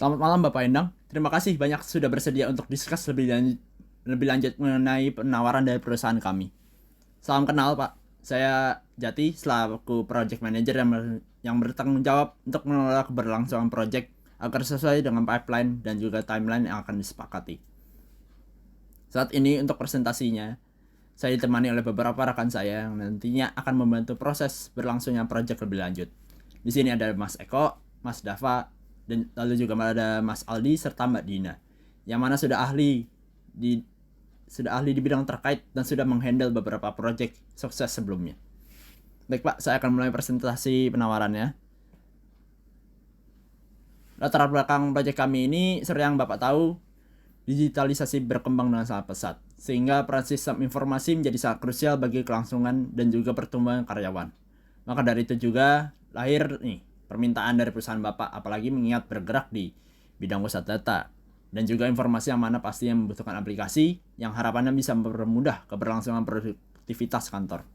Selamat malam Bapak Endang. Terima kasih banyak sudah bersedia untuk diskus lebih lanjut mengenai penawaran dari perusahaan kami. Salam kenal Pak. Saya Jati selaku Project Manager yang bertanggung jawab untuk mengelola keberlangsungan project agar sesuai dengan pipeline dan juga timeline yang akan disepakati. Saat ini untuk presentasinya, saya ditemani oleh beberapa rekan saya yang nantinya akan membantu proses berlangsungnya project lebih lanjut. Di sini ada Mas Eko, Mas Dava, dan lalu juga ada Mas Aldi serta Mbak Dina, yang mana sudah ahli di bidang terkait dan sudah menghandle beberapa project sukses sebelumnya. Baik Pak, saya akan mulai presentasi penawarannya. Latar belakang proyek kami ini, seperti yang Bapak tahu, digitalisasi berkembang dengan sangat pesat, sehingga peran sistem informasi menjadi sangat krusial bagi kelangsungan dan juga pertumbuhan karyawan. Maka dari itu juga lahir permintaan dari perusahaan Bapak, apalagi mengingat bergerak di bidang pusat data dan juga informasi yang mana pastinya membutuhkan aplikasi yang harapannya bisa mempermudah keberlangsungan produktivitas kantor.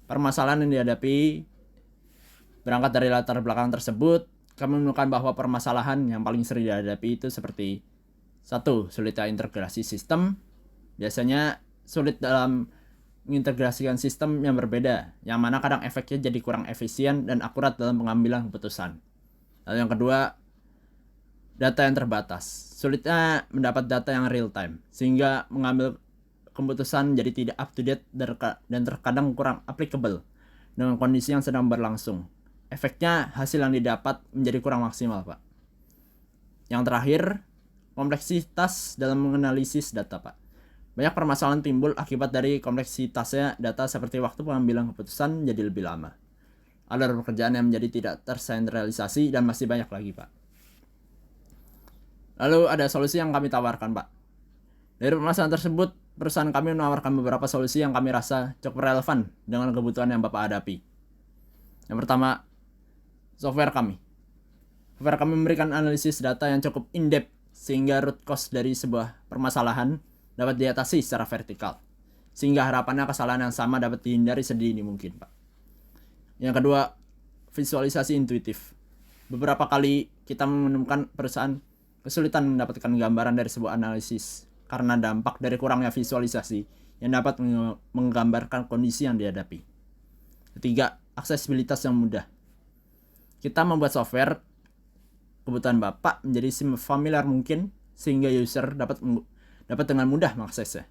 Permasalahan yang dihadapi berangkat dari latar belakang tersebut, kami menemukan bahwa permasalahan yang paling sering dihadapi itu seperti 1. Sulitnya integrasi sistem. Biasanya sulit dalam mengintegrasikan sistem yang berbeda, yang mana kadang efeknya jadi kurang efisien dan akurat dalam pengambilan keputusan. Lalu yang kedua, data yang terbatas. Sulitnya mendapat data yang real time, sehingga mengambil keputusan jadi tidak up to date dan terkadang kurang applicable dengan kondisi yang sedang berlangsung. Efeknya hasil yang didapat menjadi kurang maksimal, Pak. Yang terakhir, kompleksitas dalam menganalisis data, Pak. Banyak permasalahan timbul akibat dari kompleksitasnya data, seperti waktu pengambilan keputusan menjadi lebih lama. Ada pekerjaan yang menjadi tidak tersentralisasi dan masih banyak lagi, Pak. Lalu ada solusi yang kami tawarkan, Pak. Dari permasalahan tersebut, perusahaan kami menawarkan beberapa solusi yang kami rasa cukup relevan dengan kebutuhan yang Bapak hadapi. Yang pertama, software kami. Software kami memberikan analisis data yang cukup in-depth, sehingga root cause dari sebuah permasalahan dapat diatasi secara vertikal, sehingga harapannya kesalahan yang sama dapat dihindari sedini mungkin, Pak. Yang kedua, visualisasi intuitif. Beberapa kali kita menemukan perusahaan kesulitan mendapatkan gambaran dari sebuah analisis karena dampak dari kurangnya visualisasi yang dapat menggambarkan kondisi yang dihadapi. Ketiga, aksesibilitas yang mudah. Kita membuat software kebutuhan Bapak menjadi familiar mungkin, sehingga user dapat dengan mudah mengaksesnya.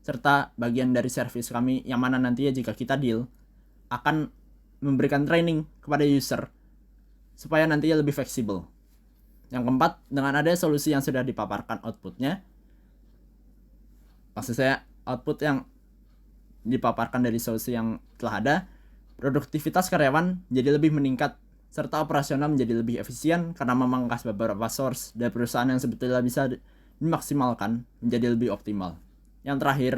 Serta bagian dari service kami yang mana nantinya jika kita deal akan memberikan training kepada user supaya nantinya lebih fleksibel. Yang keempat, dengan ada solusi yang sudah dipaparkan outputnya, maksud saya output yang dipaparkan dari solusi yang telah ada, produktivitas karyawan jadi lebih meningkat serta operasional menjadi lebih efisien karena memangkas beberapa source dari perusahaan yang sebetulnya bisa dimaksimalkan menjadi lebih optimal. Yang terakhir,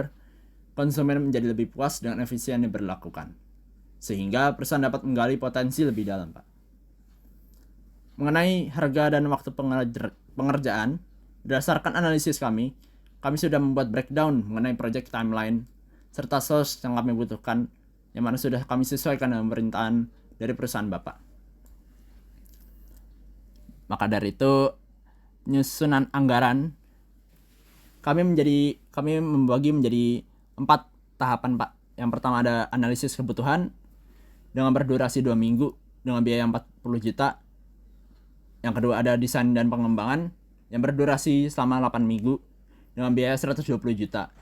konsumen menjadi lebih puas dengan efisien yang berlakukan, sehingga perusahaan dapat menggali potensi lebih dalam, Pak. Mengenai harga dan waktu pengerjaan, berdasarkan analisis kami sudah membuat breakdown mengenai project timeline serta source yang kami butuhkan, yang mana sudah kami sesuaikan dengan pemerintahan dari perusahaan Bapak. Maka dari itu, penyusunan anggaran kami membagi menjadi 4 tahapan, Pak. Yang pertama ada analisis kebutuhan dengan berdurasi 2 minggu dengan biaya 40 juta. Yang kedua ada desain dan pengembangan yang berdurasi selama 8 minggu dengan biaya 120 juta.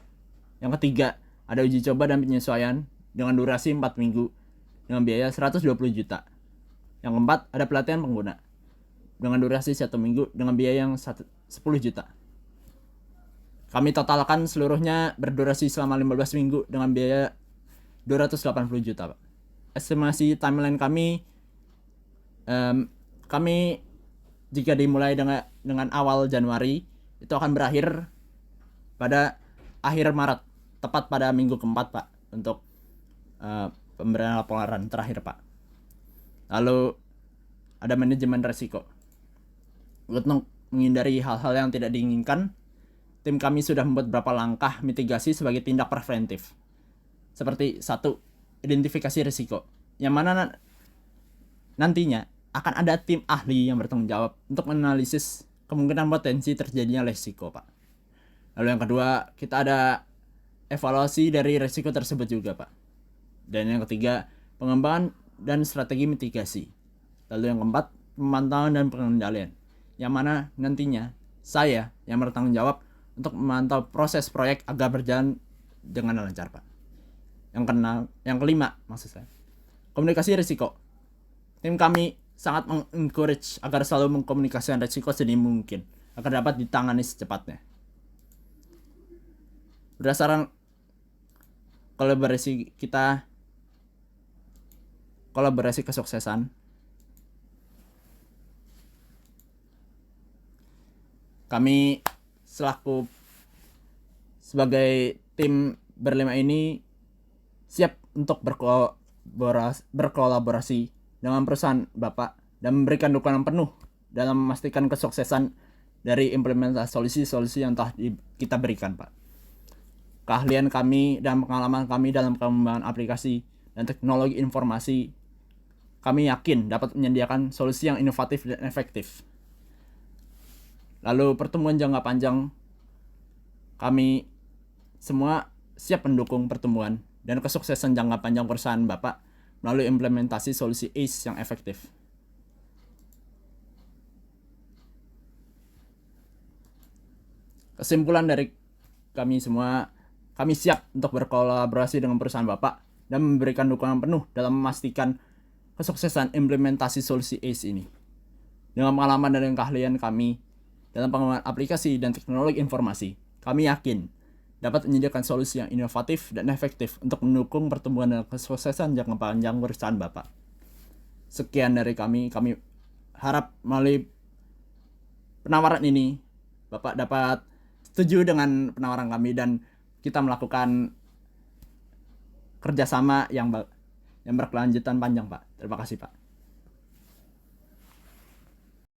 Yang ketiga ada uji coba dan penyesuaian dengan durasi 4 minggu dengan biaya 120 juta. Yang keempat ada pelatihan pengguna dengan durasi 1 minggu dengan biaya yang 10 juta. Kami totalkan seluruhnya berdurasi selama 15 minggu dengan biaya 280 juta, Pak. Estimasi timeline kami jika dimulai dengan awal Januari, itu akan berakhir pada akhir Maret, tepat pada minggu keempat, Pak, untuk pemberian laporan terakhir, Pak. Lalu ada manajemen resiko. Untuk menghindari hal-hal yang tidak diinginkan, tim kami sudah membuat beberapa langkah mitigasi sebagai tindak preventif. Seperti 1, identifikasi risiko, yang mana nantinya akan ada tim ahli yang bertanggung jawab untuk menganalisis kemungkinan potensi terjadinya resiko, Pak. Lalu yang kedua, kita ada evaluasi dari resiko tersebut juga, Pak. Dan yang ketiga, pengembangan dan strategi mitigasi. Lalu yang keempat, pemantauan dan pengendalian, yang mana nantinya saya yang bertanggung jawab untuk memantau proses proyek agar berjalan dengan lancar, Pak. Yang kelima, maksud saya, komunikasi risiko. Tim kami sangat mengencourage agar selalu mengkomunikasikan risiko sedini mungkin agar dapat ditangani secepatnya. Berdasarkan kolaborasi kesuksesan, kami sebagai tim berlima ini siap untuk berkolaborasi dengan perusahaan Bapak dan memberikan dukungan penuh dalam memastikan kesuksesan dari implementasi solusi-solusi yang telah kita berikan, Pak. Keahlian kami dan pengalaman kami dalam pengembangan aplikasi dan teknologi informasi, kami yakin dapat menyediakan solusi yang inovatif dan efektif. Lalu pertemuan jangka panjang, kami semua siap mendukung pertemuan dan kesuksesan jangka panjang perusahaan Bapak melalui implementasi solusi ACE yang efektif. Kesimpulan dari kami semua, kami siap untuk berkolaborasi dengan perusahaan Bapak dan memberikan dukungan penuh dalam memastikan kesuksesan implementasi solusi ACE ini. Dengan pengalaman dan keahlian kami dalam pengembangan aplikasi dan teknologi informasi, kami yakin dapat menyediakan solusi yang inovatif dan efektif untuk mendukung pertumbuhan dan kesuksesan jangka panjang perusahaan Bapak. Sekian dari kami harap melalui penawaran ini Bapak dapat setuju dengan penawaran kami dan kita melakukan kerjasama yang berkelanjutan panjang, Pak. Terima kasih, Pak.